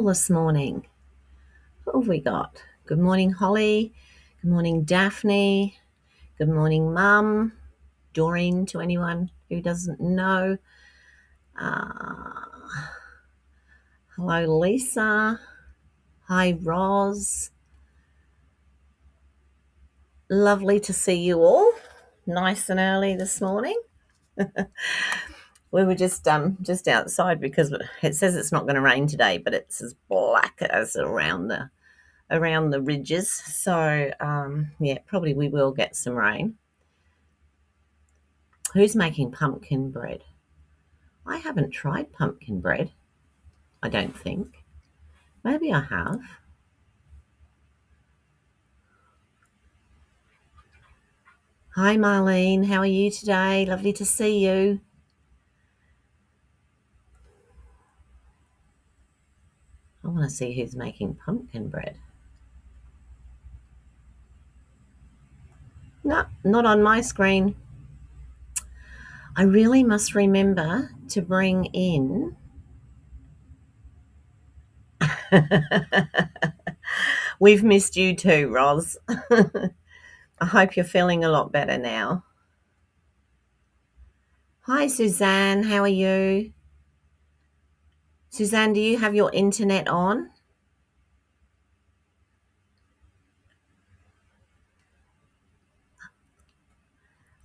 This morning. What have we got? Good morning, Holly. Good morning, Daphne. Good morning, Mum. Doreen, to anyone who doesn't know. Uh, Hello, Lisa. Hi, Roz. Lovely to see you all. Nice and early this morning. We were just outside because it says it's not going to rain today, but it's as black as around the ridges. So yeah, probably we will get some rain. Who's making pumpkin bread? I haven't tried pumpkin bread. I don't think. Maybe I have. Hi, Marlene. How are you today? Lovely to see you. I want to see who's making pumpkin bread. No, not on my screen. I really must remember to bring in. We've missed you too, Roz. I hope you're feeling a lot better now. Hi, Suzanne. How are you? Suzanne, do you have your internet on?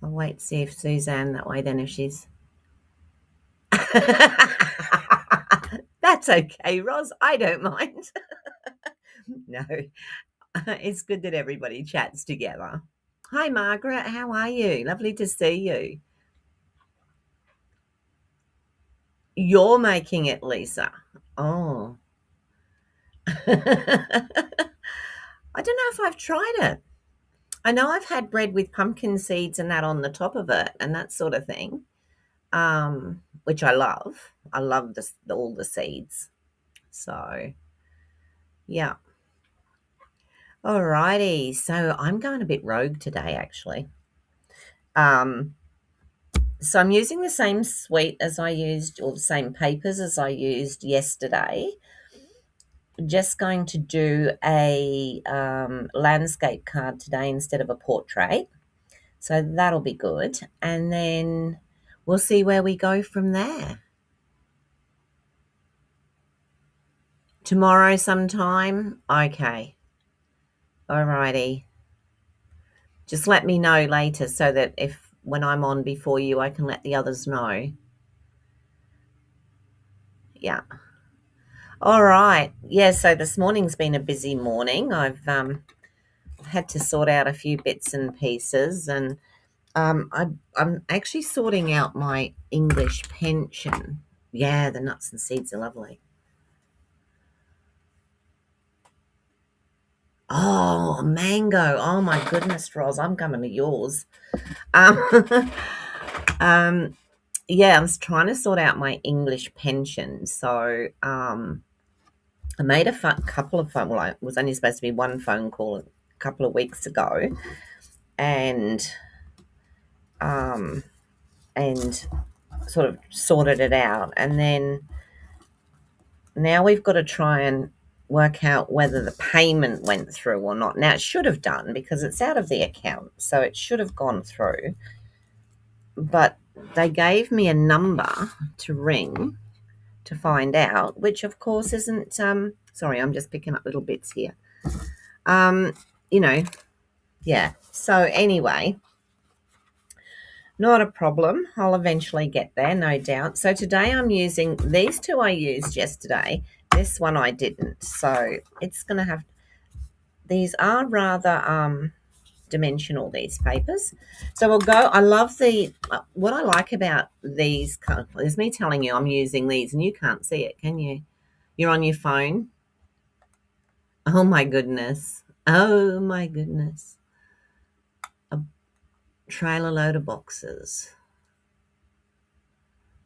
I'll wait to see if Suzanne that way then if she's. That's okay, Roz. I don't mind. No, it's good that everybody chats together. Hi, Margaret. How are you? Lovely to see you. You're making it, Lisa. Oh. I don't know if I've tried it. I know I've had bread with pumpkin seeds and that on the top of it and that sort of thing, which I love. I love all the seeds. So, yeah. Alrighty. So I'm going a bit rogue today, actually. So I'm using the same suite as I used, or the same papers as I used yesterday. Just going to do a landscape card today instead of a portrait. So that'll be good. And then we'll see where we go from there. Tomorrow sometime? Okay. Alrighty. Just let me know later so that when I'm on before you, I can let the others know. Yeah. All right. Yeah, so this morning's been a busy morning. I've had to sort out a few bits and pieces, and I'm actually sorting out my English pension. Yeah, the nuts and seeds are lovely. Oh, mango. Oh, my goodness, Roz, I'm coming to yours. Um, yeah, I'm trying to sort out my English pension. So I made couple of phone. Well, it was only supposed to be one phone call a couple of weeks ago, and and sort of sorted it out. And then now we've got to try and work out whether the payment went through or not. Now it should have done because it's out of the account, so it should have gone through. But they gave me a number to ring to find out, which of course isn't. Sorry, I'm just picking up little bits here. You know, yeah. So anyway, not a problem. I'll eventually get there, no doubt. So today I'm using these two I used yesterday. This one I didn't. So it's going to have, these are rather dimensional, these papers. So we'll go, I love what I like about these, is me telling you I'm using these and you can't see it, can you? You're on your phone. Oh my goodness. Oh my goodness. A trailer load of boxes.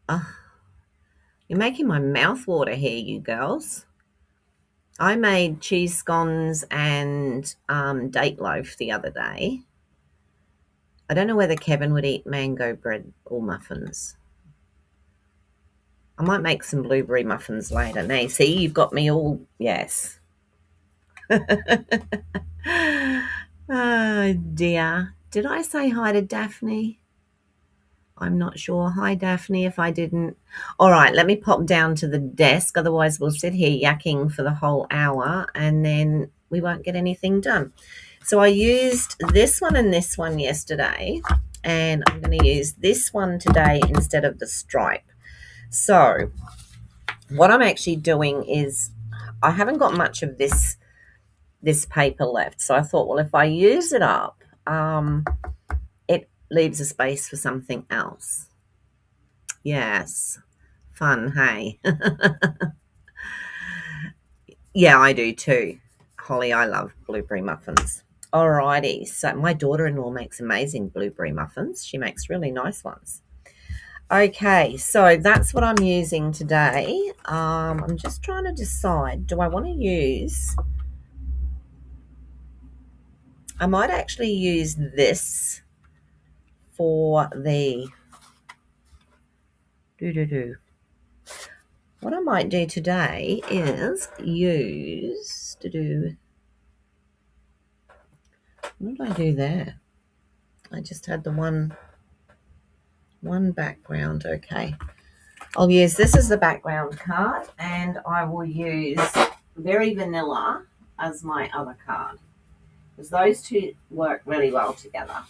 Oh, you're making my mouth water here, you girls. I made cheese scones and date loaf the other day. I don't know whether Kevin would eat mango bread or muffins. I might make some blueberry muffins later. Now, see, you've got me all, yes. Oh, dear. Did I say hi to Daphne? I'm not sure. Hi, Daphne, if I didn't. All right, let me pop down to the desk. Otherwise, we'll sit here yakking for the whole hour and then we won't get anything done. So I used this one and this one yesterday, and I'm going to use this one today instead of the stripe. So what I'm actually doing is I haven't got much of this paper left. So I thought, well, if I use it up, it leaves a space for something else. Yes. Fun, hey? Yeah, I do too. Holly, I love blueberry muffins. Alrighty, so my daughter-in-law makes amazing blueberry muffins. She makes really nice ones. Okay, so that's what I'm using today. I'm just trying to decide, do I want to use... I might actually use this for the... What I might do today is use... What did I do there? I just had the one background. Okay. I'll use this as the background card, and I will use Very Vanilla as my other card, because those two work really well together.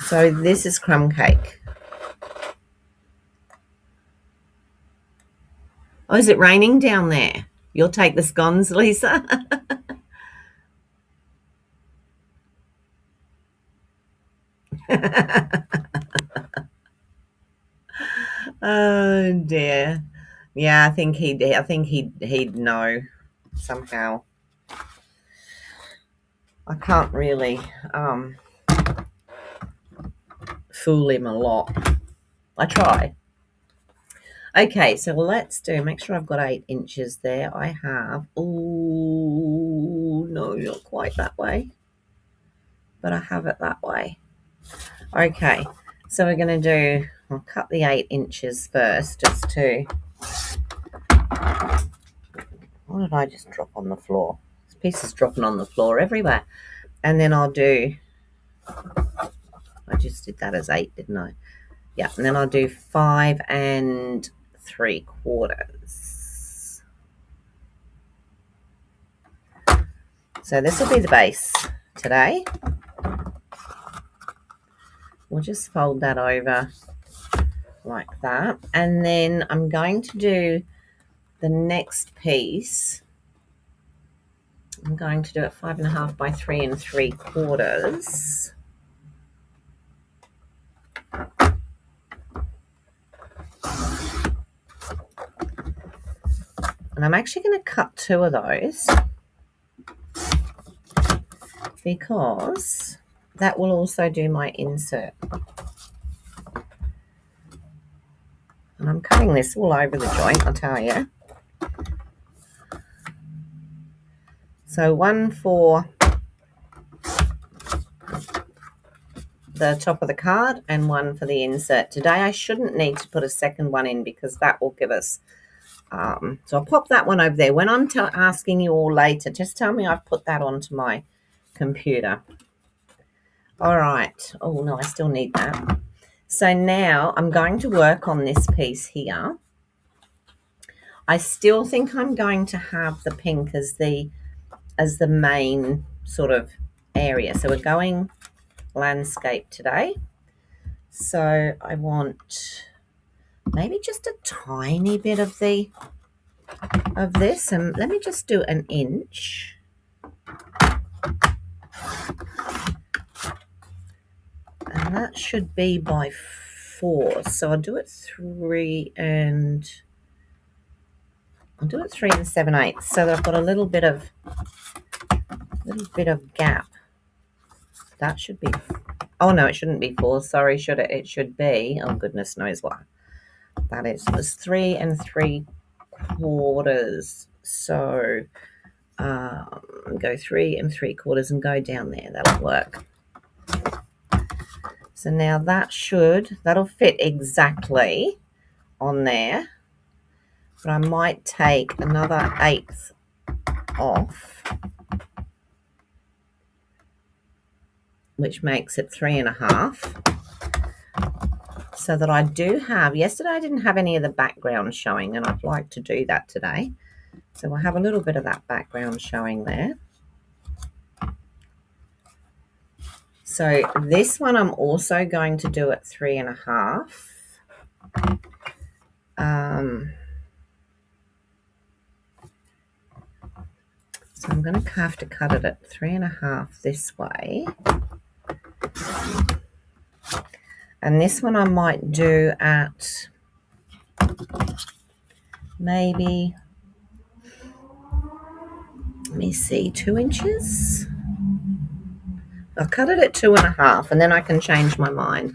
So this is crumb cake. Oh, is it raining down there? You'll take the scones, Lisa? Oh dear. Yeah, I think he'd know somehow. I can't really fool him a lot. I try. Okay, so let's make sure I've got 8 inches there. I have, oh, no, not quite that way, but I have it that way. Okay, so we're going to I'll cut the 8 inches first, just to, what did I just drop on the floor? This piece is dropping on the floor everywhere. And then I just did that as 8, didn't I? Yeah, and then I'll do 5 3/4. So this will be the base today. We'll just fold that over like that. And then I'm going to do the next piece. I'm going to do it 5.5 by 3 3/4. And I'm actually going to cut 2 of those, because that will also do my insert. And I'm cutting this all over the joint, I'll tell you. So one for the top of the card and one for the insert. Today I shouldn't need to put a second one in, because that will give us... so I'll pop that one over there. When I'm asking you all later, just tell me I've put that onto my computer. All right. Oh, no, I still need that. So now I'm going to work on this piece here. I still think I'm going to have the pink as the main sort of area. So we're going landscape today. So I want maybe just a tiny bit of this, and let me just do 1 inch. And that should be by 4. So I'll do it 3 7/8, so that I've got a little bit of gap. That should be, oh no, it shouldn't be 4. Sorry, should it? It should be, oh goodness knows what that is. It was 3 3/4. So go 3 3/4 and go down there. That'll work. So now that'll fit exactly on there. But I might take another 1/8 off, which makes it 3.5. So that I do have, yesterday I didn't have any of the background showing, and I'd like to do that today. So we'll have a little bit of that background showing there. So this one I'm also going to do at 3.5. So I'm going to have to cut it at 3.5 this way. And this one I might do at maybe, let me see, 2 inches. I'll cut it at 2.5 and then I can change my mind.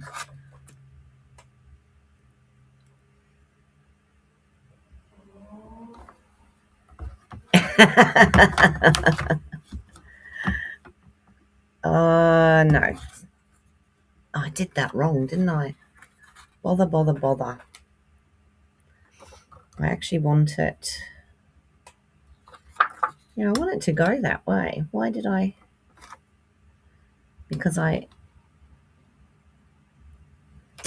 No. Oh, I did that wrong, didn't I? Bother, bother, bother. I actually want it. Yeah, I want it to go that way. Why did I? Because I.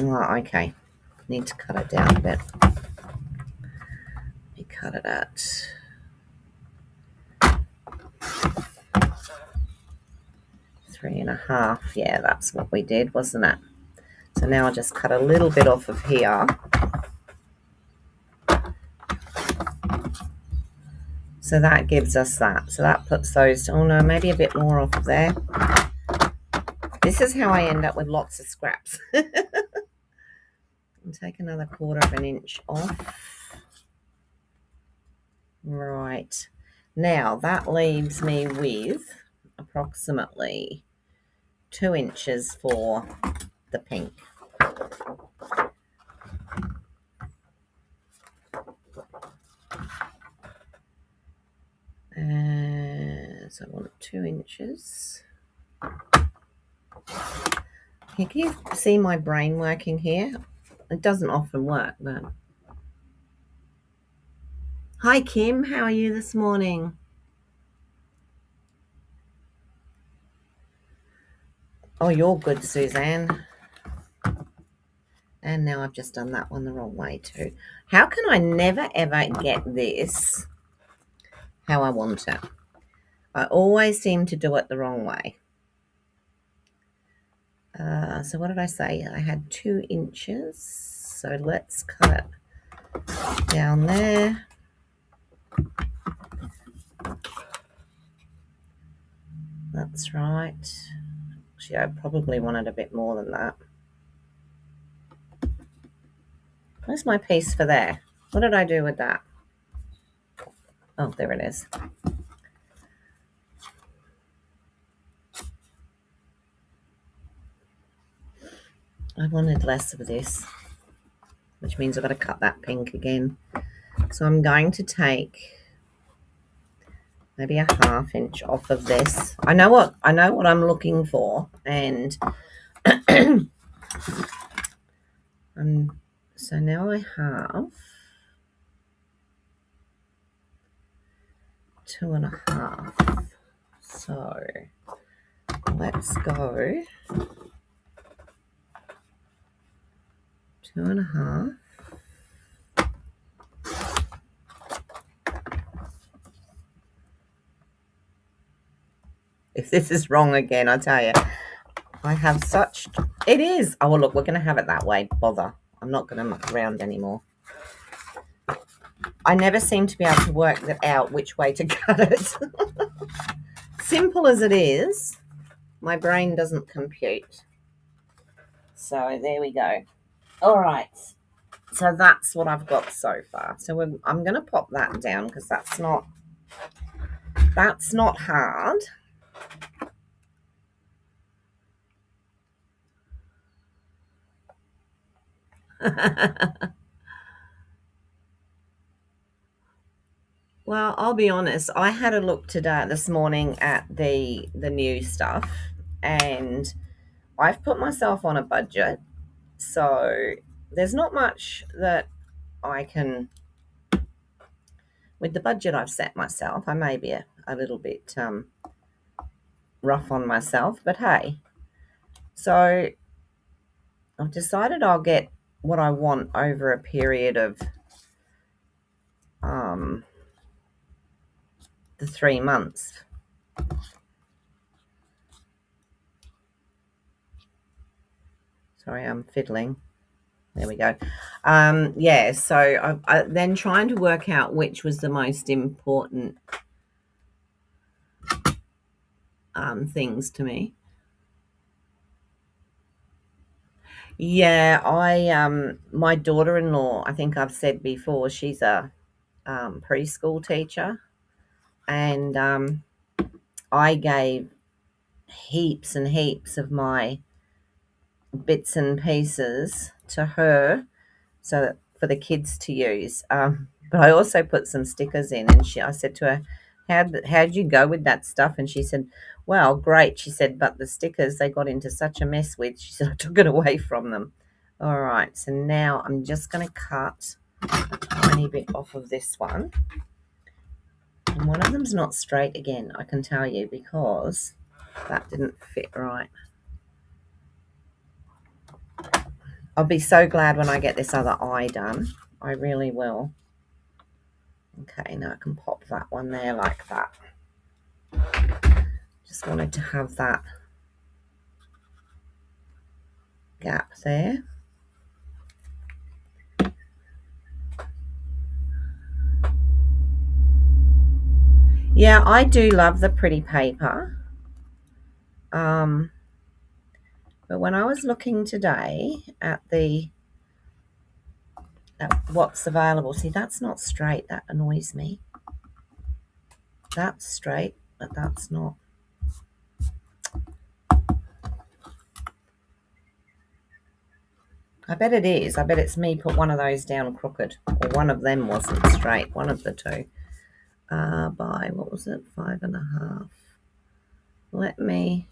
Oh, okay. Need to cut it down a bit. Let me cut it at 3.5. Yeah, that's what we did, wasn't it? So now I'll just cut a little bit off of here. So that gives us that. So that puts those, oh no, maybe a bit more off of there. This is how I end up with lots of scraps. I'll take another 1/4 inch off. Right. Now that leaves me with approximately 2 inches for the pink. So I want 2 inches. Can you see my brain working here? It doesn't often work, but... Hi, Kim. How are you this morning? Oh, you're good, Suzanne. And now I've just done that one the wrong way too. How can I never, ever get this how I want it? I always seem to do it the wrong way. So what did I say? I had 2 inches. So let's cut it down there. That's right. Actually, I probably wanted a bit more than that. Where's my piece for there? What did I do with that? Oh, there it is. I wanted less of this, which means I've got to cut that pink again. So I'm going to take maybe a 1/2 inch off of this. I know what I'm looking for, and so now I have 2.5. So let's go 2.5. If this is wrong again, I tell you, I have such... It is. Oh, well, look, we're going to have it that way. Bother. I'm not going to muck around anymore. I never seem to be able to work that out which way to cut it. Simple as it is, my brain doesn't compute. So there we go. All right. So that's what I've got so far. So I'm going to pop that down because that's not hard. Well, I'll be honest. I had a look this morning at the new stuff, and I've put myself on a budget, so there's not much that I can, with the budget I've set myself. I may be a little bit rough on myself, but hey. So I've decided I'll get what I want over a period of the 3 months. Sorry, I'm fiddling. There we go. Yeah, so I then trying to work out which was the most important things to me. Yeah, my daughter-in-law, I think I've said before, she's a preschool teacher, and I gave heaps and heaps of my bits and pieces to her so that for the kids to use. But I also put some stickers in, and I said to her, how'd you go with that stuff? And she said, well, great. She said, but the stickers they got into such a mess with. She said, I took it away from them. All right, so now I'm just going to cut a tiny bit off of this one. And one of them's not straight again, I can tell you, because that didn't fit right. I'll be so glad when I get this other eye done. I really will. Okay, now I can pop that one there like that. Just wanted to have that gap there. Yeah, I do love the pretty paper. But when I was looking today at what's available, see, that's not straight. That annoys me. That's straight, but that's not. I bet it is. I bet it's me put one of those down crooked, or one of them wasn't straight. One of the two. By what was it? 5.5. Let me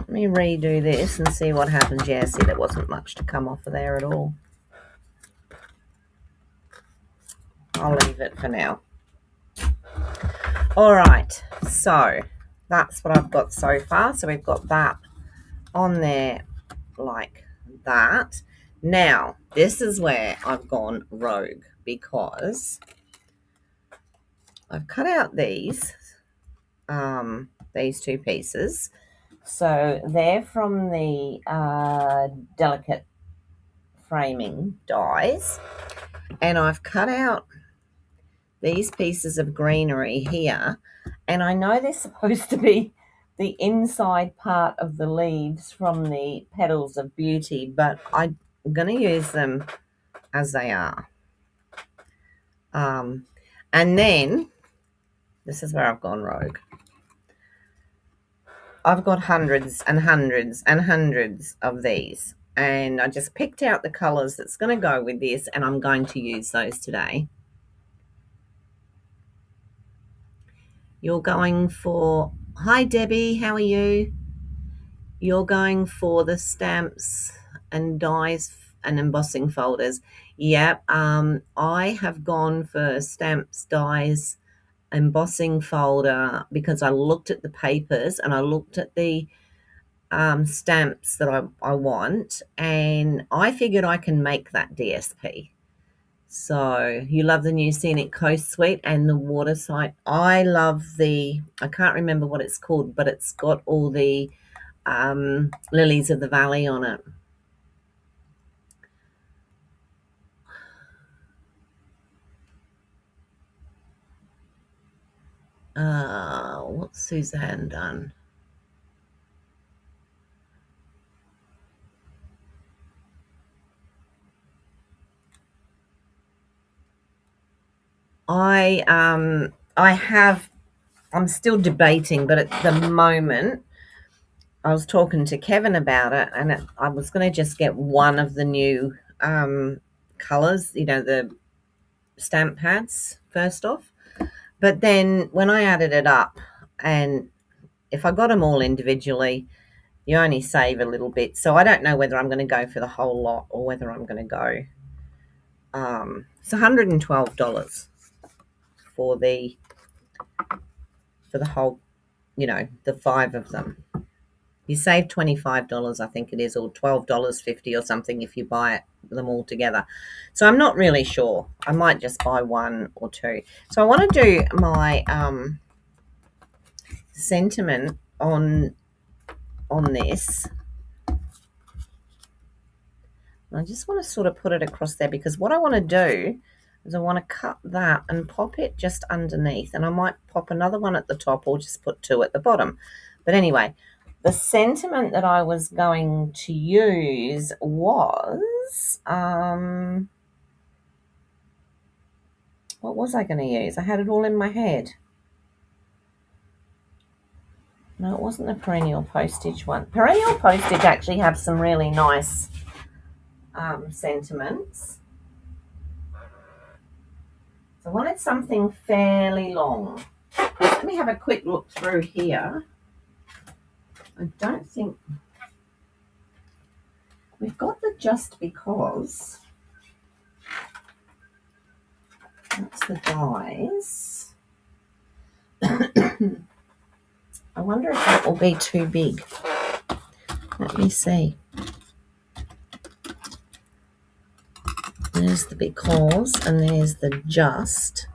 redo this and see what happens. Yeah, see, there wasn't much to come off of there at all. I'll leave it for now. All right, so that's what I've got so far. So we've got that on there like that. Now, this is where I've gone rogue, because I've cut out these two pieces. So they're from the delicate framing dies, and I've cut out these pieces of greenery here, and I know they're supposed to be the inside part of the leaves from the Petals of Beauty, but I'm going to use them as they are. And then this is where I've gone rogue. I've got hundreds and hundreds and hundreds of these, and I just picked out the colors that's going to go with this, and I'm going to use those today. You're going for, hi Debbie, how are you? You're going for the stamps and dies and embossing folders. Yep, I have gone for stamps, dies, embossing folder, because I looked at the papers and I looked at the stamps that I want, and I figured I can make that DSP. So you love the new Scenic Coast Suite and the water site. I love I can't remember what it's called, but it's got all the lilies of the valley on it. What's Suzanne done? I'm still debating, but at the moment I was talking to Kevin about it, and I was going to just get one of the new colors, the stamp pads first off. But then when I added it up, and if I got them all individually, you only save a little bit. So I don't know whether I'm going to go for the whole lot or whether I'm going to go. It's $112 for the whole, the 5 of them. You save $25, I think it is, or $12.50 or something if you buy them all together. So I'm not really sure. I might just buy 1 or 2. So I want to do my sentiment on this. I just want to sort of put it across there, because what I want to do is I want to cut that and pop it just underneath, and I might pop another one at the top or just put 2 at the bottom. But anyway, the sentiment that I was going to use was, what was I going to use? I had it all in my head. No, it wasn't the perennial postage one. Perennial postage actually have some really nice sentiments. So I wanted something fairly long. Let me have a quick look through here. I don't think we've got the just because. That's the dies. I wonder if that will be too big. Let me see. There's the because and there's the just.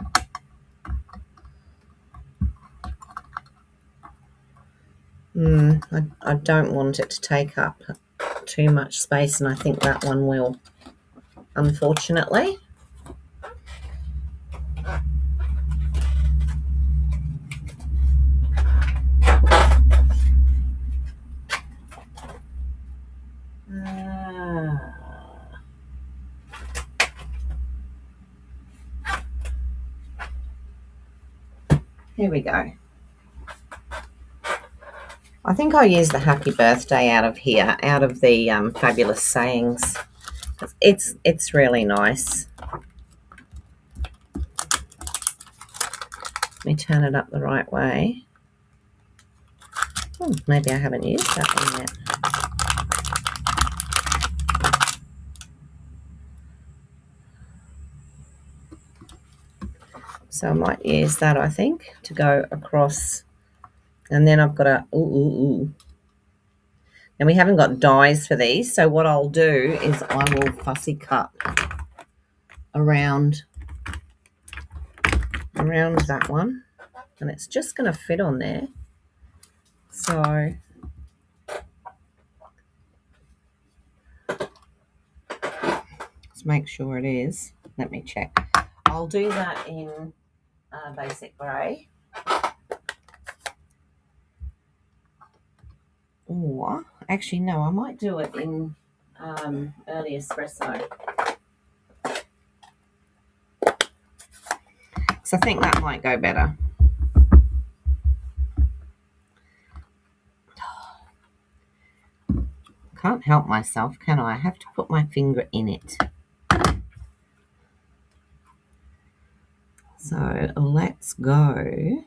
I don't want it to take up too much space, and I think that one will, unfortunately. Here we go. I think I'll use the happy birthday out of here, out of the fabulous sayings. It's really nice. Let me turn it up the right way. Oh, maybe I haven't used that one yet. So I might use that, I think, to go across. And then I've got a, And we haven't got dies for these. So what I'll do is I will fussy cut around that one. And it's just going to fit on there. So let's make sure it is. Let me check. I'll do that in basic grey. Or, actually, no, I might do it in early espresso. So I think that might go better. Can't help myself, can I? I have to put my finger in it. So let's go.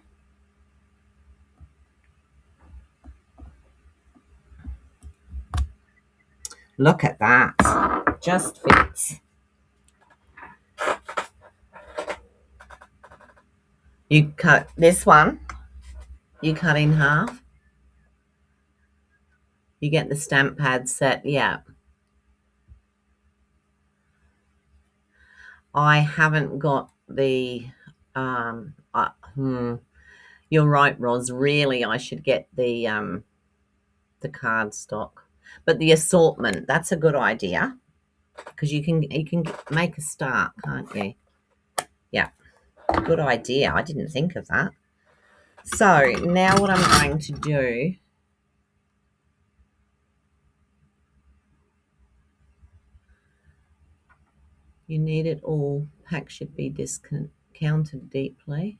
Look at that. Just fits. You cut this one. You cut in half. You get the stamp pad set. Yeah. I haven't got the you're right, Roz. Really, I should get the cardstock. But the assortment, that's a good idea, because you can make a start, can't you? Yeah. Good idea. I didn't think of that. So now what I'm going to do, you need it all. Pack should be discounted deeply.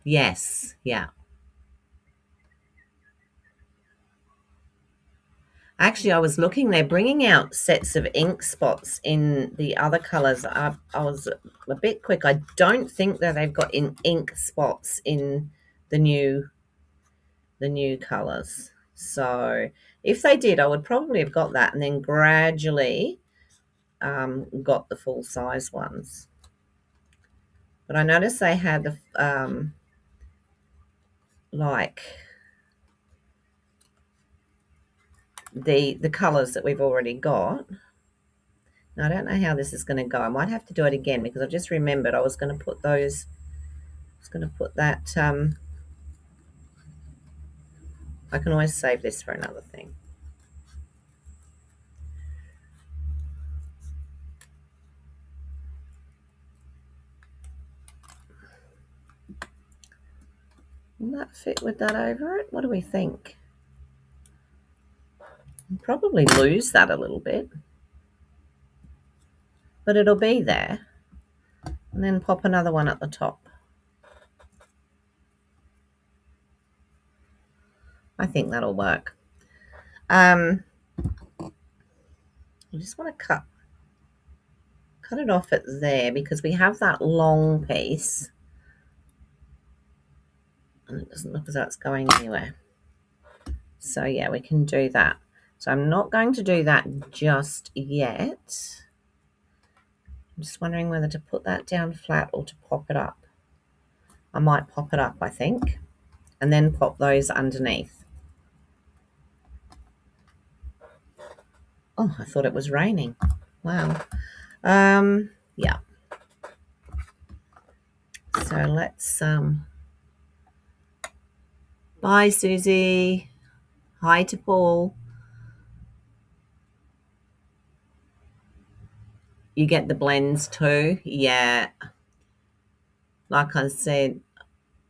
Yes, yeah. Actually, I was looking, they're bringing out sets of ink spots in the other colours. I was a bit quick. I don't think that they've got ink spots in the new colours. So if they did, I would probably have got that and then gradually got the full size ones. But I noticed they had the like the colours that we've already got. Now, I don't know how this is going to go. I might have to do it again because I just remembered I was going to put those. I was going to put that. I can always save this for another thing. Will that fit with that over it? What do we think? I'll probably lose that a little bit, but it'll be there. And then pop another one at the top. I think that'll work. I just want to cut it off at there because we have that long piece and it doesn't look as though it's going anywhere. So yeah, we can do that. So I'm not going to do that just yet. I'm just wondering whether to put that down flat or to pop it up. I might pop it up, I think, and then pop those underneath. Oh, I thought it was raining. Wow. Yeah. So let's bye, Susie. Hi to Paul. You get the blends too? Yeah. Like I said,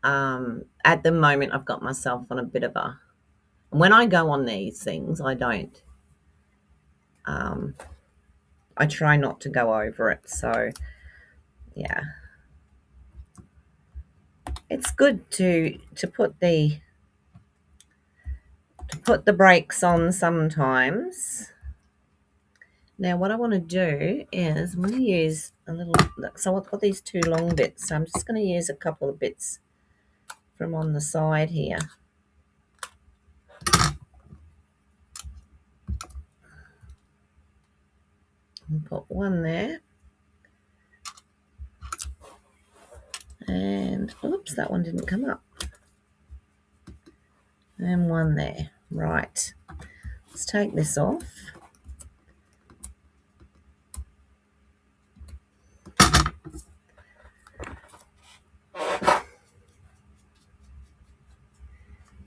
at the moment I've got myself on a bit of a, when I go on these things, I don't. I try not to go over it. So yeah. It's good to put the brakes on sometimes. Now what I want to do is I'm going to use a little, so I've got these two long bits, so I'm just going to use a couple of bits from on the side here. And put one there. And oops, that one didn't come up. And one there. Right. Let's take this off.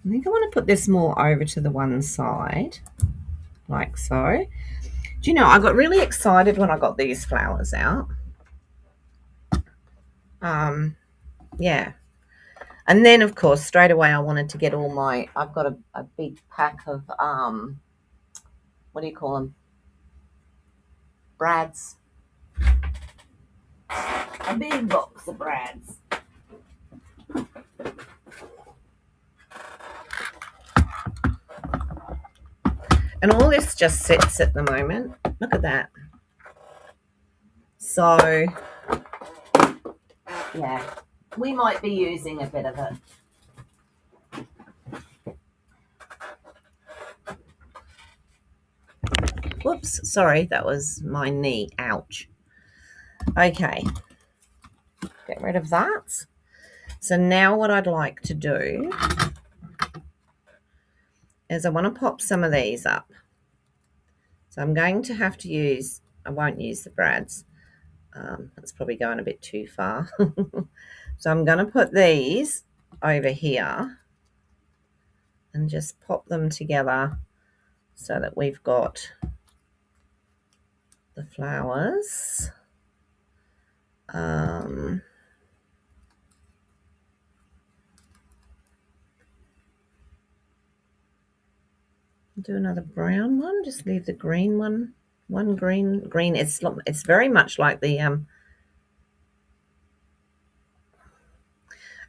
I think I want to put this more over to the one side, like so. Do you know, I got really excited when I got these flowers out. Yeah. And then, of course, straight away I wanted to get all my, I've got a big pack of, what do you call them? Brads. A big box of Brads. And all this just sits at the moment. Look at that. So, yeah, we might be using a bit of it. Whoops, sorry, that was my knee. Ouch. Okay, get rid of that. So now what I'd like to do is I want to pop some of these up. So I'm going to have to use, I won't use the Brads. That's probably going a bit too far. So I'm going to put these over here and just pop them together so that we've got the flowers. Do another brown one, just leave the green one green. It's very much like the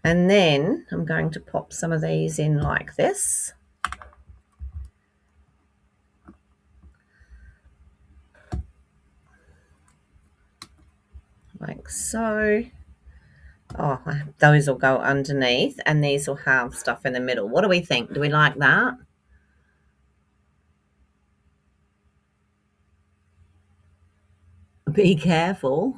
and then I'm going to pop some of these in like this. so. Oh, those will go underneath and these will have stuff in the middle. What do we think? Do we like that? Be careful.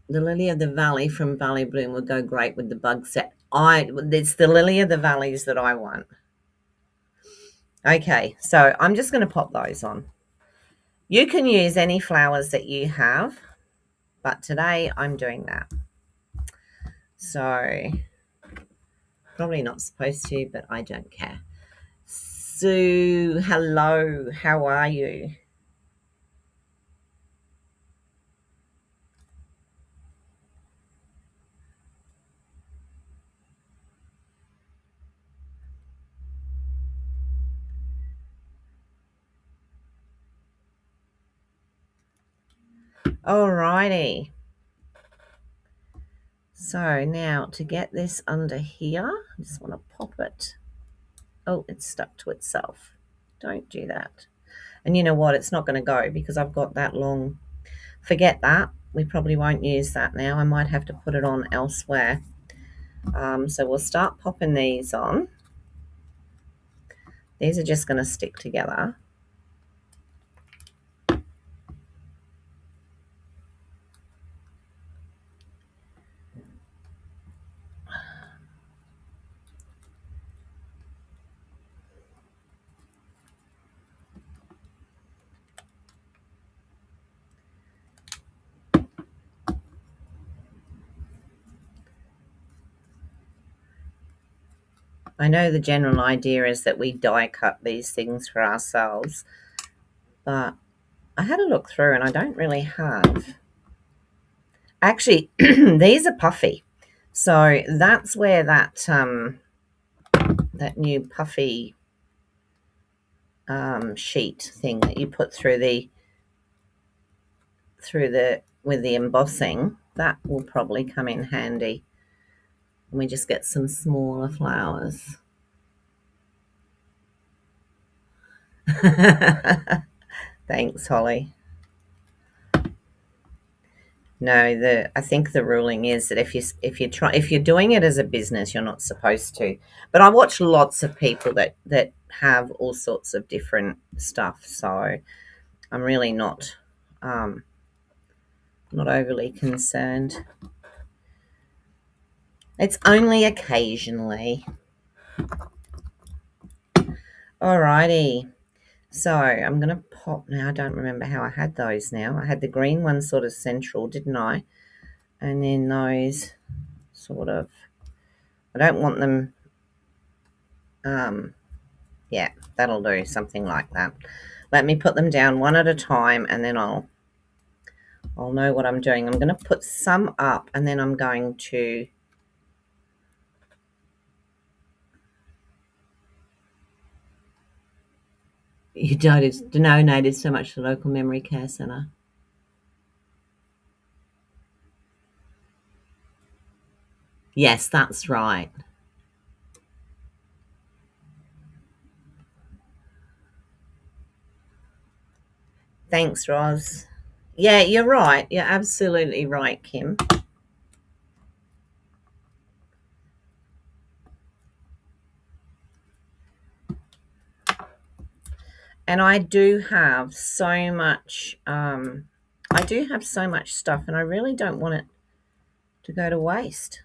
The lily of the valley from Valley Bloom would go great with the bug set. It's the lily of the valleys that I want. Okay, so I'm just going to pop those on. You can use any flowers that you have, but today I'm doing that. So probably not supposed to, but I don't care. Sue, hello, how are you? Alrighty. So now to get this under here, I just want to pop it. Oh, it's stuck to itself. Don't do that. And you know what? It's not going to go because I've got that long. Forget that. We probably won't use that now. I might have to put it on elsewhere. So we'll start popping these on. These are just going to stick together. I know the general idea is that we die cut these things for ourselves, but I had a look through and I don't really have. Actually, these are puffy. So that's where that that new puffy sheet thing that you put through the with the embossing, that will probably come in handy. And we just get some smaller flowers. Thanks, Holly. No, I think the ruling is that if you're doing it as a business, you're not supposed to. But I watch lots of people that have all sorts of different stuff, so I'm really not overly concerned. It's only occasionally. Alrighty. So I'm going to pop now. I don't remember how I had those now. I had the green one sort of central, didn't I? And then those sort of, I don't want them, yeah, that'll do, something like that. Let me put them down one at a time and then I'll know what I'm doing. I'm going to put some up and then I'm going to donated so much to the local memory care centre. Yes, that's right. Thanks, Roz. Yeah, you're right. You're absolutely right, Kim. And I do have so much stuff and I really don't want it to go to waste.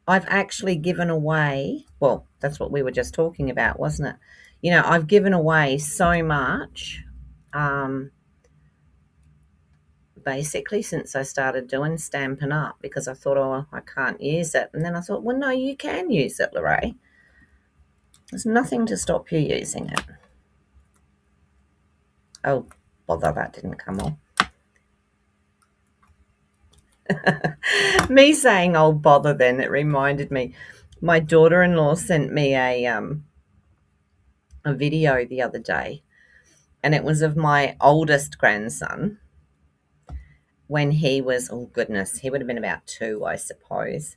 I've actually given away, well, that's what we were just talking about, wasn't it? You know, I've given away so much basically since I started doing Stampin' Up because I thought, oh, I can't use it. And then I thought, well, no, you can use it, Lorraine. There's nothing to stop you using it. Oh, bother, that didn't come on. Me saying, oh, bother then, it reminded me. My daughter-in-law sent me a video the other day, and it was of my oldest grandson when he was, oh, goodness, he would have been about 2, I suppose.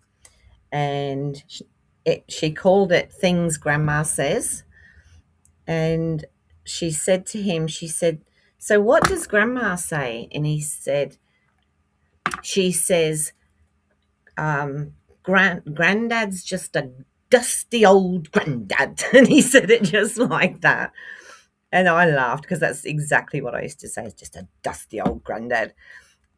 And she called it Things Grandma Says. And she said to him, she said, "So what does Grandma say?" And he said, she says, Granddad's just a dusty old granddad. And he said it just like that. And I laughed because that's exactly what I used to say. It's just a dusty old granddad.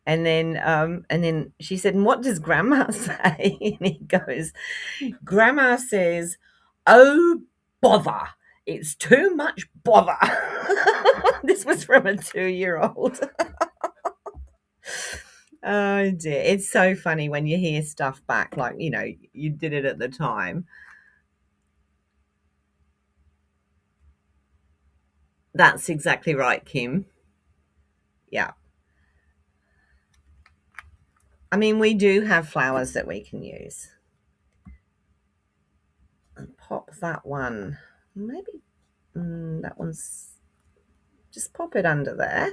And then she said, "And what does Grandma say?" And he goes, "Grandma says, oh, bother. It's too much bother." This was from a 2-year-old. Oh dear. It's so funny when you hear stuff back, like, you did it at the time. That's exactly right, Kim. Yeah. I mean, we do have flowers that we can use. And pop that one. Maybe that one's, just pop it under there.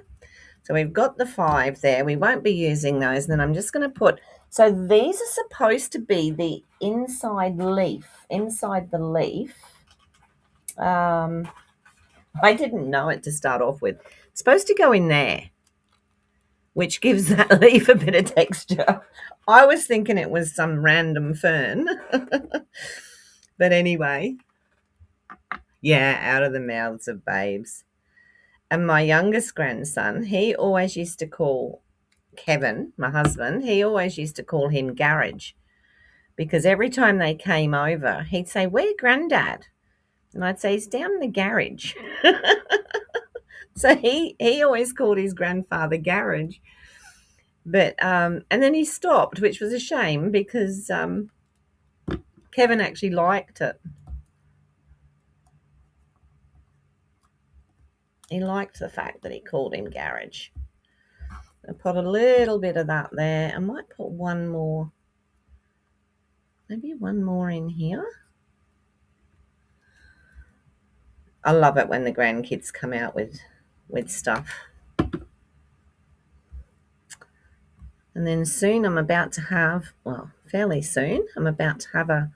So we've got the 5 there. We won't be using those. And then I'm just going to put, so these are supposed to be the inside the leaf. I didn't know it to start off with. It's supposed to go in there, which gives that leaf a bit of texture. I was thinking it was some random fern. But anyway, yeah, out of the mouths of babes. And my youngest grandson, he always used to call Kevin, my husband, he always used to call him Garage, because every time they came over, he'd say, "Where Granddad?" And I'd say, "He's down in the garage." So he always called his grandfather Garage. But and then he stopped, which was a shame, because Kevin actually liked it. He liked the fact that he called him Garage. I put a little bit of that there. I might put one more, maybe one more in here. I love it when the grandkids come out with stuff. And then soon I'm about to have, well, fairly soon, I'm about to have a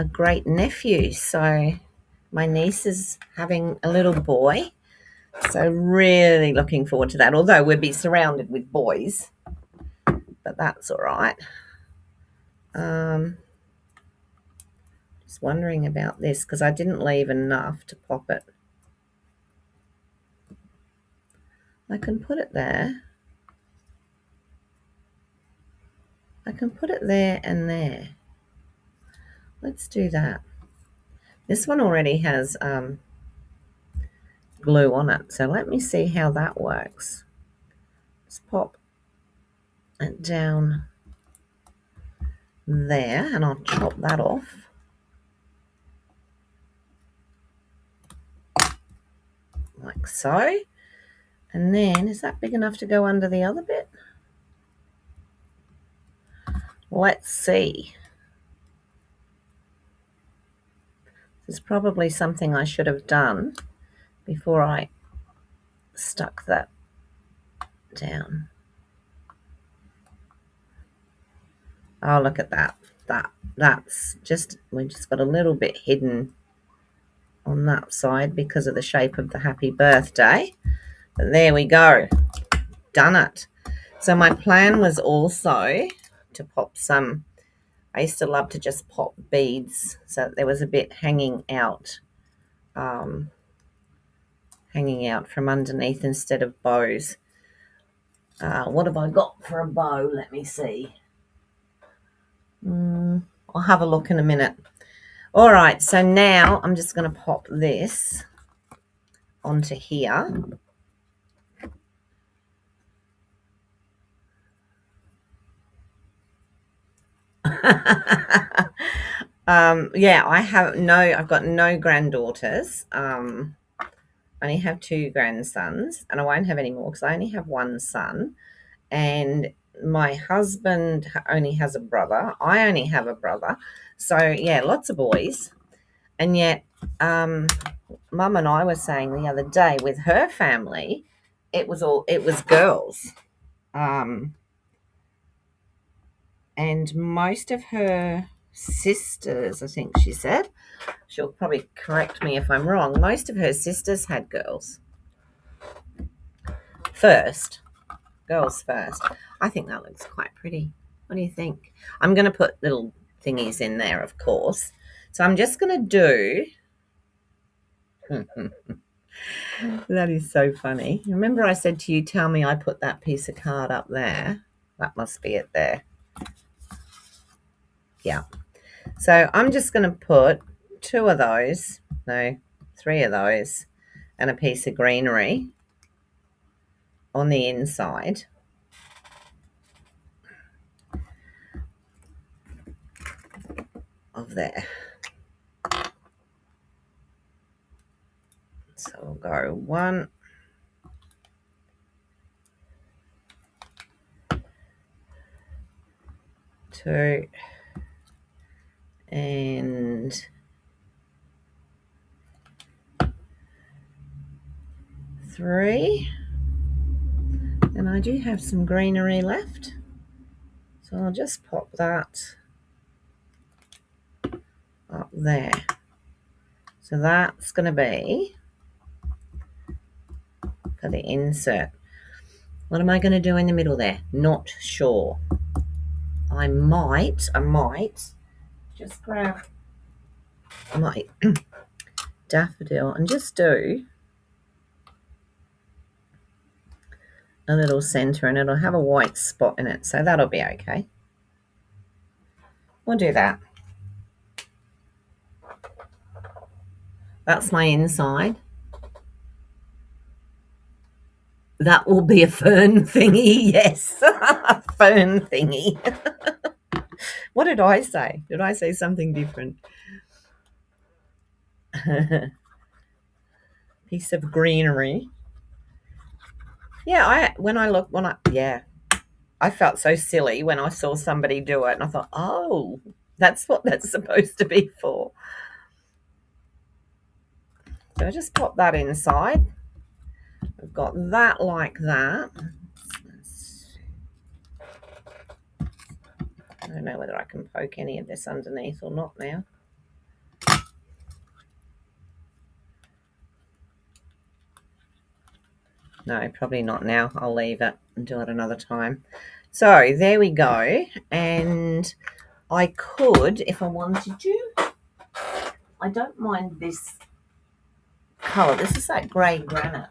great nephew. So my niece is having a little boy. So really looking forward to that, although we'll be surrounded with boys, but that's all right. Just wondering about this because I didn't leave enough to pop it. I can put it there. I can put it there and there. Let's do that. This one already has glue on it, so let me see how that works. Let's pop it down there, and I'll chop that off. Like so. And then, is that big enough to go under the other bit? Let's see. This is probably something I should have done before I stuck that down. Oh, look at that. That's just, we just got a little bit hidden on that side because of the shape of the happy birthday. But there we go. Done it. So my plan was also to pop some, I used to love to just pop beads so that there was a bit hanging out from underneath instead of bows. What have I got for a bow? Let me see. I'll have a look in a minute. All right, so now I'm just going to pop this onto here. Yeah, I've got no granddaughters. I only have 2 grandsons, and I won't have any more because I only have 1 son. And my husband only has a brother. I only have a brother. So yeah, lots of boys. And yet, Mum and I were saying the other day with her family, it was girls. And most of her sisters, I think she said. She'll probably correct me if I'm wrong. Most of her sisters had girls. Girls first. I think that looks quite pretty. What do you think? I'm going to put little thingies in there, of course. So I'm just going to do... That is so funny. Remember I said to you, tell me I put that piece of card up there. That must be it there. Yeah. So I'm just going to put 2 of those, no, 3 of those, and a piece of greenery on the inside. Of there. So we'll go 1, 2, and 3. And I do have some greenery left. So I'll just pop that up there. So that's going to be for the insert. What am I going to do in the middle there? Not sure. I might just grab my daffodil and just do a little center, and it'll have a white spot in it, so that'll be okay. We'll do that. That's my inside. That will be a fern thingy, yes. A fern thingy. What did I say? Did I say something different? Piece of greenery. Yeah, I felt so silly when I saw somebody do it, and I thought, oh, that's what that's supposed to be for. So I just pop that inside. I've got that like that. I don't know whether I can poke any of this underneath or not now. No, probably not now. I'll leave it and do it another time. So there we go. And I could, if I wanted to, I don't mind this colour. This is that grey granite.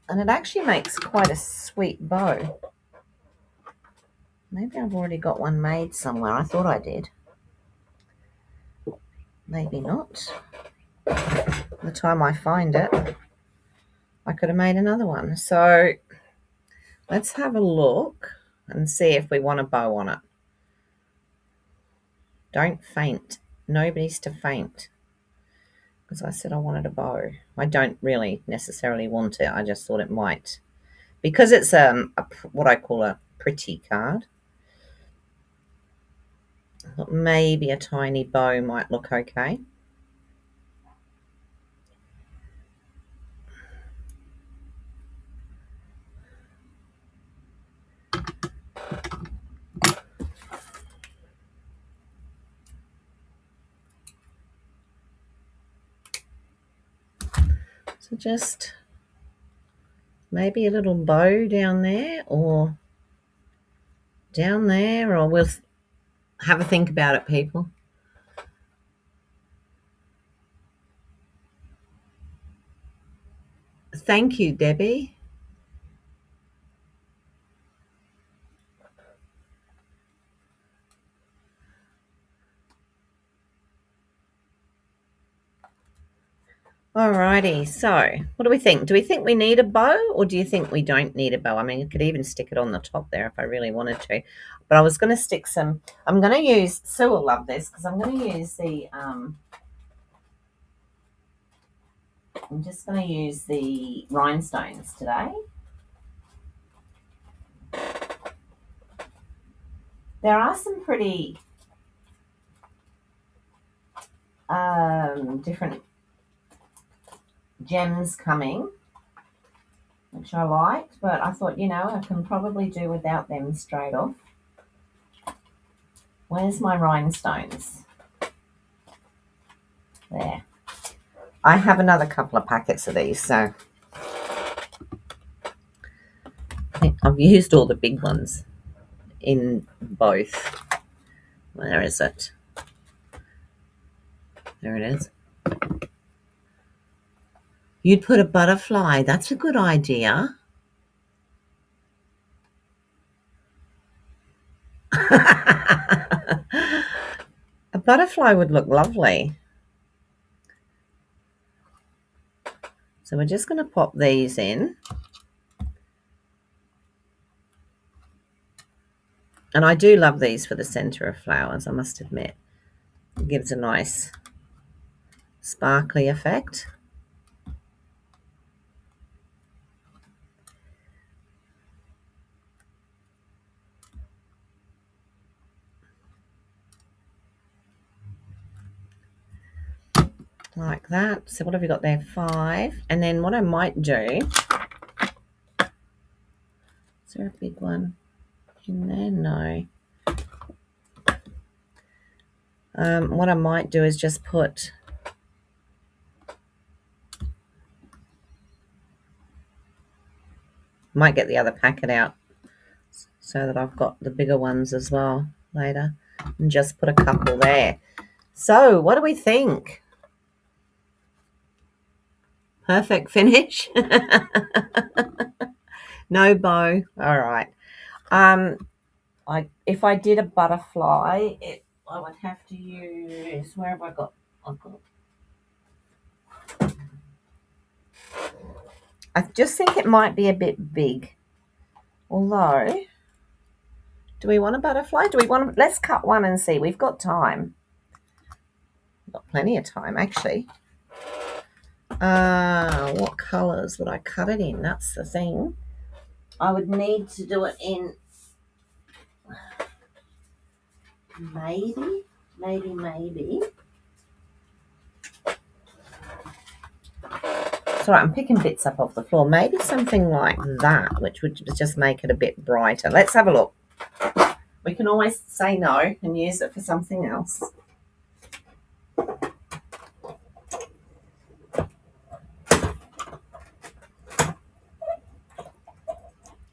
And it actually makes quite a sweet bow. Maybe I've already got one made somewhere. I thought I did. Maybe not. By the time I find it, I could have made another one. So let's have a look and see if we want a bow on it. Don't faint. Nobody's to faint. Because I said I wanted a bow. I don't really necessarily want it. I just thought it might. Because it's what I call a pretty card. I thought maybe a tiny bow might look okay. So just maybe a little bow down there, or we'll have a think about it, people. Thank you, Debbie. Alrighty, so what do we think? Do we think we need a bow, or do you think we don't need a bow? I mean, you could even stick it on the top there if I really wanted to. But I was going to stick some, I'm going to use, Sue will love this, because I'm going to use the, I'm just going to use the rhinestones today. There are some pretty different gems coming, which I liked, but I thought, I can probably do without them straight off. Where's my rhinestones? There. I have another couple of packets of these, so I think I've used all the big ones in both. Where is it? There it is. You'd put a butterfly. That's a good idea. A butterfly would look lovely. So we're just going to pop these in. And I do love these for the centre of flowers, I must admit. It gives a nice sparkly effect. Like that. So what have we got there? 5. And then what I might do, is there a big one in there? No. What I might do is just put might get the other packet out so that I've got the bigger ones as well later, and just put a couple there. So what do we think? Perfect finish. No bow. All right. If I did a butterfly, I would have to use, where have I got? I just think it might be a bit big. Although, do we want a butterfly? Let's cut one and see. We've got time. We've got plenty of time, actually. What colours would I cut it in? That's the thing. I would need to do it in maybe. It's all right, I'm picking bits up off the floor. Maybe something like that, which would just make it a bit brighter. Let's have a look. We can always say no and use it for something else.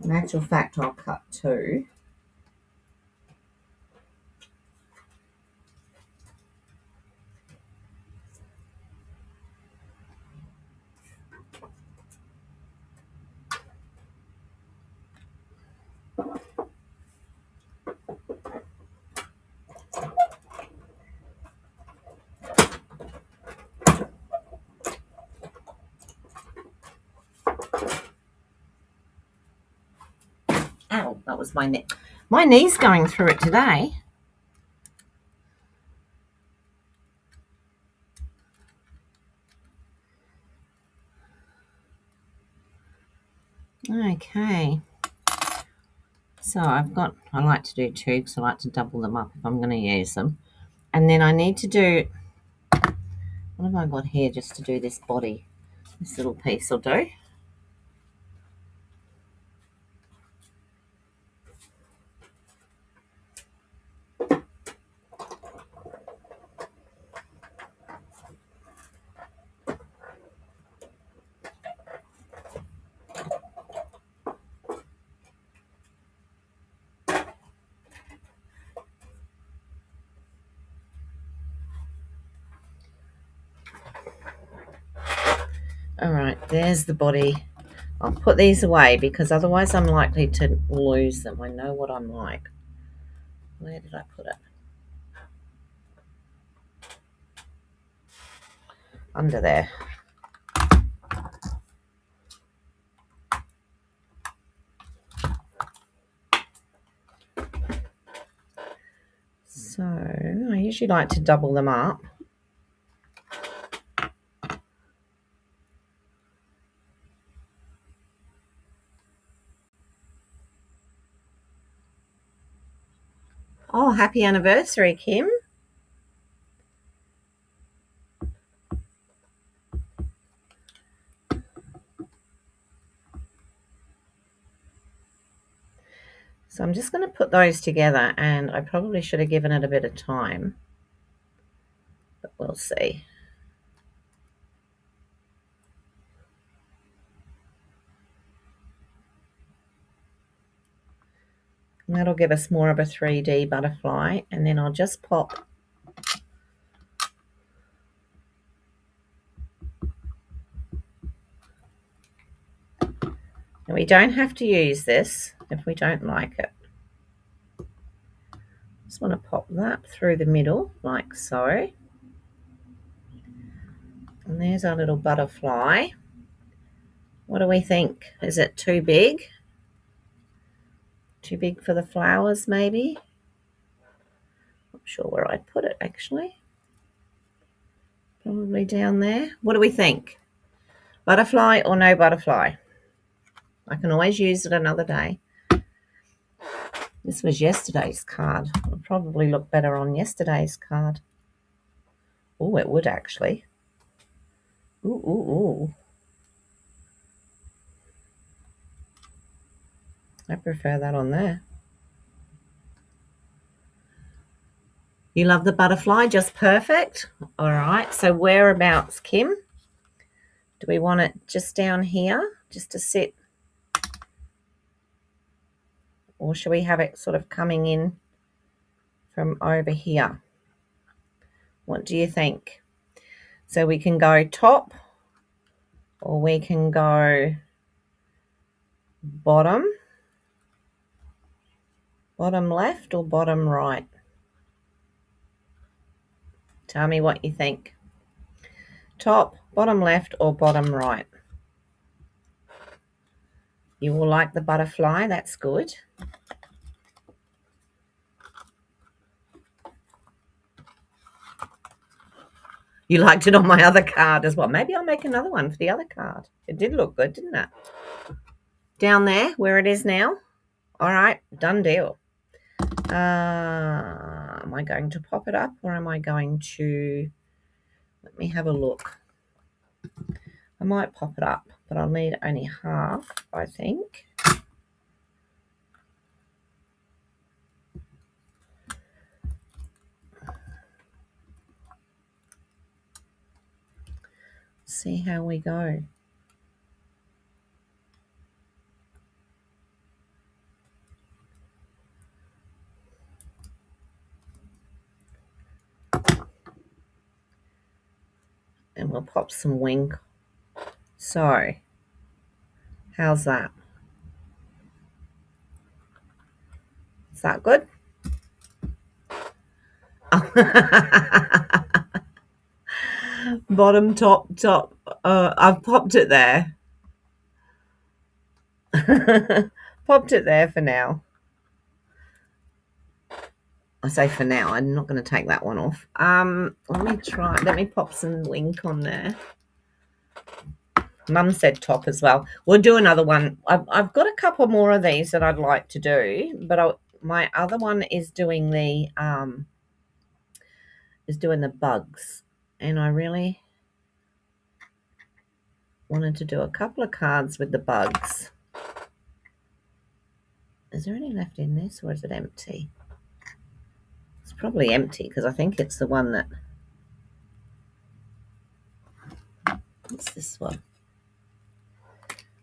In actual fact, I'll cut 2. Ow, that was my knee. My knee's going through it today. Okay. So I like to do 2 because I like to double them up if I'm going to use them. And then I need to do, what have I got here just to do this body? This little piece will do. All right, there's the body. I'll put these away because otherwise I'm likely to lose them. I know what I'm like. Where did I put it? Under there. So I usually like to double them up. Oh, happy anniversary, Kim. So So I'm just going to put those together, and I probably should have given it a bit of time, but we'll see. And that'll give us more of a 3D butterfly, and then I'll just pop and we don't have to use this if we don't like it. Just want to pop that through the middle like so. And there's our little butterfly. What do we think? Is it too big? Too big for the flowers, maybe? Not sure where I'd put it, actually. Probably down there. What do we think? Butterfly or no butterfly? I can always use it another day. This was yesterday's card. It would probably look better on yesterday's card. Oh, it would actually. Ooh, ooh, ooh. I prefer that on there. You love the butterfly, just perfect. All right, so whereabouts, Kim? Do we want it just down here, just to sit? Or should we have it sort of coming in from over here? What do you think? So we can go top, or we can go bottom left or bottom right? Tell me what you think. Top, bottom left, or bottom right? You will like the butterfly, that's good. You liked it on my other card as well. Maybe I'll make another one for the other card. It did look good, didn't it? Down there, where it is now. All right, done deal. Am I going to pop it up, or am I going to... Let me have a look. I might pop it up, but I'll need only half, I think. See how we go. And we'll pop some wing. So, how's that? Is that good? Bottom, top. I've popped it there. Popped it there for now. I say for now. I'm not going to take that one off. Let me try. Let me pop some wink on there. Mum said top as well. We'll do another one. I've got a couple more of these that I'd like to do, but my other one is doing the bugs, and I really wanted to do a couple of cards with the bugs. Is there any left in this, or is it empty? It's probably empty because I think it's the one that... What's this one?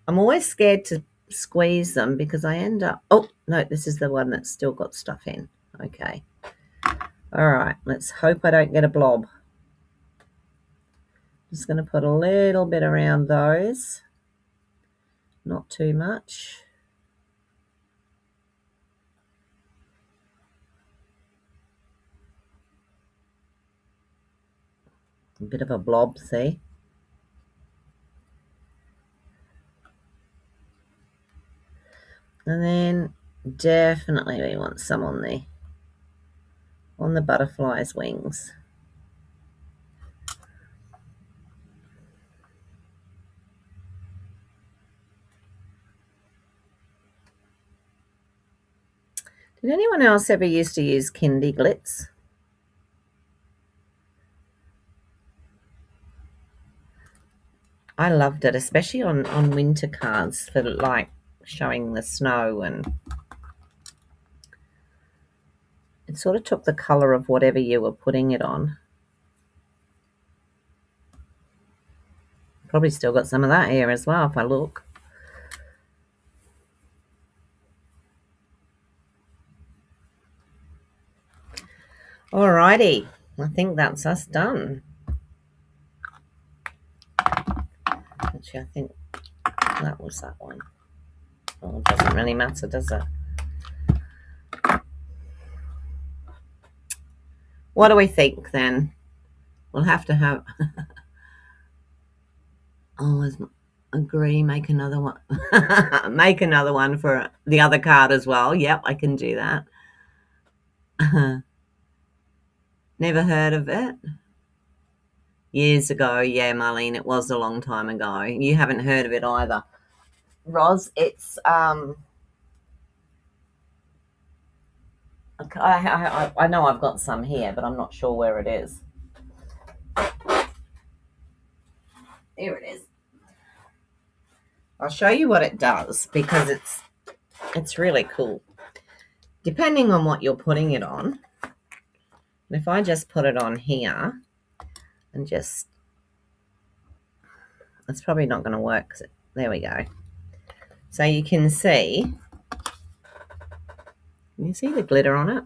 I'm always scared to squeeze them because I end up... Oh, no, this is the one that's still got stuff in. Okay. All right, let's hope I don't get a blob. Just going to put a little bit around those. Not too much. A bit of a blob, see? And then definitely we want some on the butterfly's wings. Did anyone else ever used to use Kindy Glitz? I loved it, especially on winter cards for like showing the snow and sort of took the colour of whatever you were putting it on. Probably still got some of that here as well if I look. Alrighty, I think that's us done. Actually, I think that was that one. Oh, it doesn't really matter, does it? What do we think then? We'll have to have... Oh, agree, make another one. Make another one for the other card as well. Yep, I can do that. Never heard of it. Years ago, yeah, Marlene, it was a long time ago. You haven't heard of it either. Roz, it's I know I've got some here, but I'm not sure where it is. Here it is. I'll show you what it does because it's really cool. Depending on what you're putting it on. And if I just put it on here and just, it's probably not going to work. There we go. So you can see the glitter on it?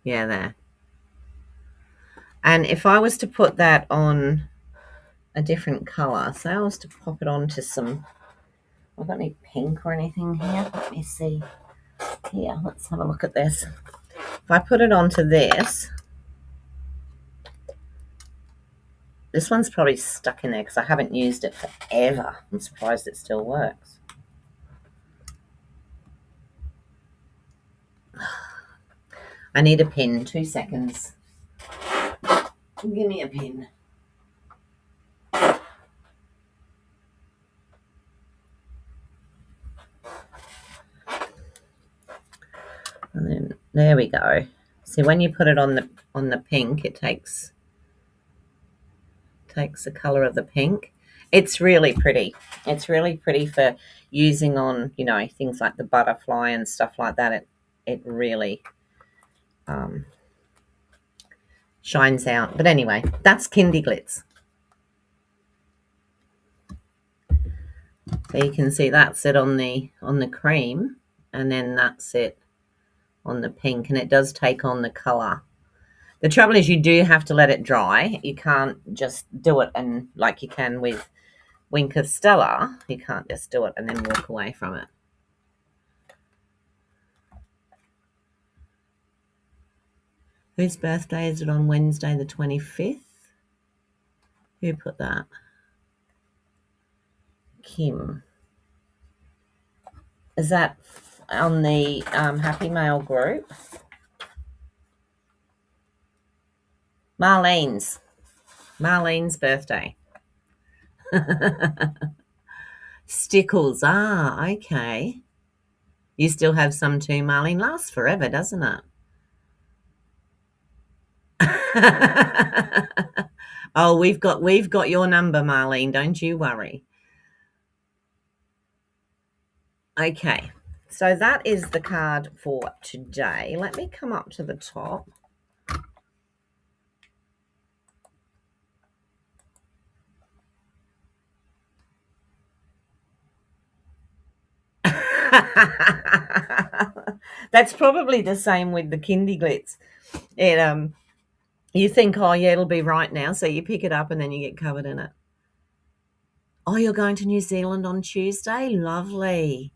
Yeah, there. And if I was to put that on a different colour, so I was to pop it onto some, I've got any pink or anything here. Let me see. Here, let's have a look at this. If I put it onto this one's probably stuck in there because I haven't used it forever. I'm surprised it still works. I need a pin. 2 seconds. Give me a pin. And then there we go. See, when you put it on the pink, it takes the color of the pink. It's really pretty. It's really pretty for using on, you know, things like the butterfly and stuff like that. It really shines out. But anyway, that's Kindy Glitz. So you can see that's it on the cream, and then that's it on the pink, and it does take on the color. The trouble is you do have to let it dry. You can't just do it and like you can with Wink of Stella. You can't just do it and then walk away from it. Whose birthday is it on Wednesday the 25th? Who put that? Kim. Is that on the Happy Mail group? Marlene's birthday. Stickles. Ah, okay. You still have some too, Marlene. Lasts forever, doesn't it? Oh, we've got your number, Marlene. Don't you worry. Okay, so that is the card for today. Let me come up to the top. That's probably the same with the Kindy Glitz. It you think, oh yeah, it'll be right now, so you pick it up and then you get covered in it. Oh, you're going to New Zealand on Tuesday? Lovely.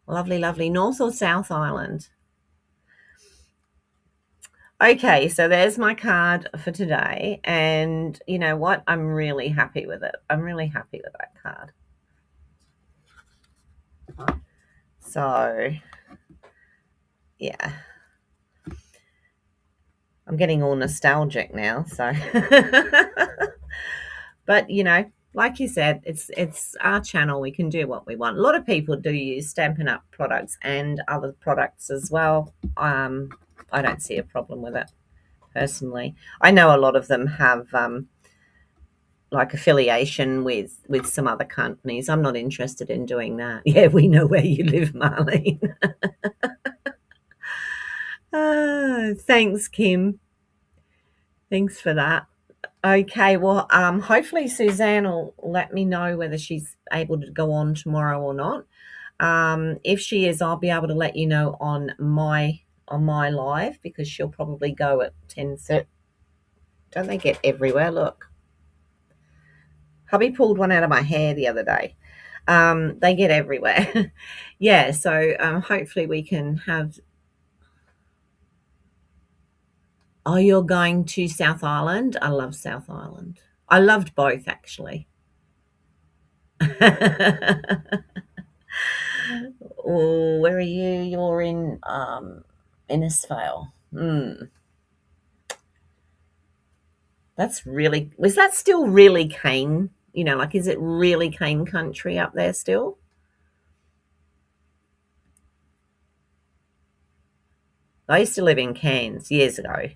Lovely, lovely. North or South Island? Okay, so there's my card for today. And you know what? I'm really happy with it. I'm really happy with that card. So, yeah. I'm getting all nostalgic now, so. But, you know, like you said, it's our channel. We can do what we want. A lot of people do use Stampin' Up! Products and other products as well. I don't see a problem with it, personally. I know a lot of them have like affiliation with some other companies. I'm not interested in doing that. Yeah, we know where you live, Marlene. Thanks, Kim. Thanks for that. Okay, well, hopefully Suzanne will let me know whether she's able to go on tomorrow or not. If she is, I'll be able to let you know on my live, because she'll probably go at 10:30. Don't they get everywhere? Look, hubby pulled one out of my hair the other day. They get everywhere. Yeah, so hopefully we can have. Oh, you're going to South Island? I love South Island. I loved both, actually. Oh, where are you? You're in Innisfail. That's really, was that still really cane? You know, like, is it really cane country up there still? I used to live in Cairns years ago,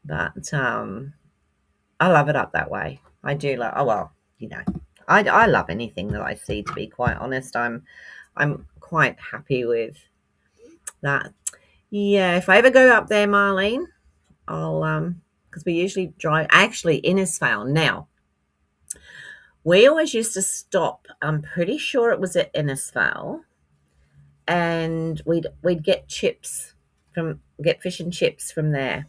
but I love it up that way. I do love. Oh well, you know, I love anything that I see. To be quite honest, I'm quite happy with that. Yeah, if I ever go up there, Marlene, I'll because we usually drive actually Innisfail. Now we always used to stop. I'm pretty sure it was at Innisfail, and we'd get fish and chips from there,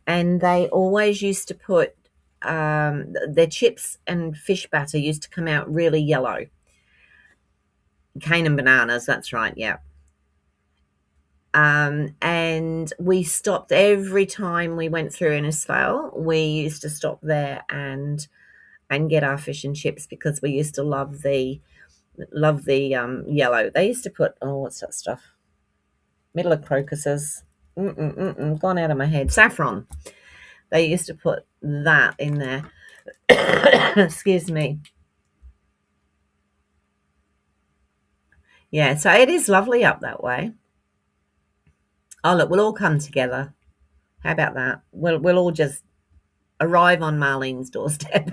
and they always used to put their chips and fish batter used to come out really yellow. Cane and bananas, that's right, yeah. And we stopped every time we went through Innisfail. We used to stop there and get our fish and chips, because we used to love the yellow. They used to put, oh, what's that stuff? Middle of crocuses. Gone out of my head. Saffron. They used to put that in there. Excuse me. Yeah, so it is lovely up that way. Oh, look, we'll all come together. How about that? We'll all just arrive on Marlene's doorstep.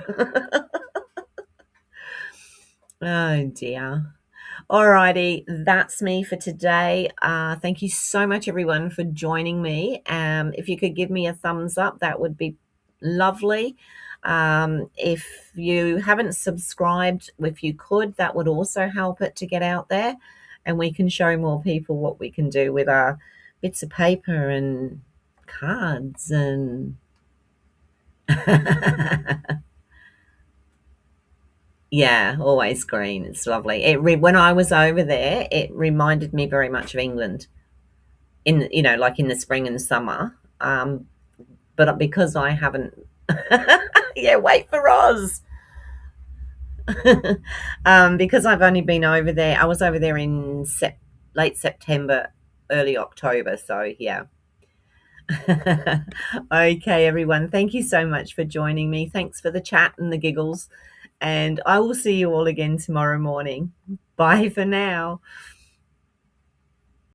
Oh dear. Alrighty, that's me for today. Thank you so much, everyone, for joining me. If you could give me a thumbs up, that would be lovely. If you haven't subscribed, if you could, that would also help it to get out there, and we can show more people what we can do with our bits of paper and cards and yeah, always green. It's lovely. When I was over there, it reminded me very much of England. Like in the spring and summer. But because I haven't, yeah, wait for Roz. Because I've only been over there. I was over there in late September, early October. So yeah. Okay, everyone. Thank you so much for joining me. Thanks for the chat and the giggles. And I will see you all again tomorrow morning. Bye for now.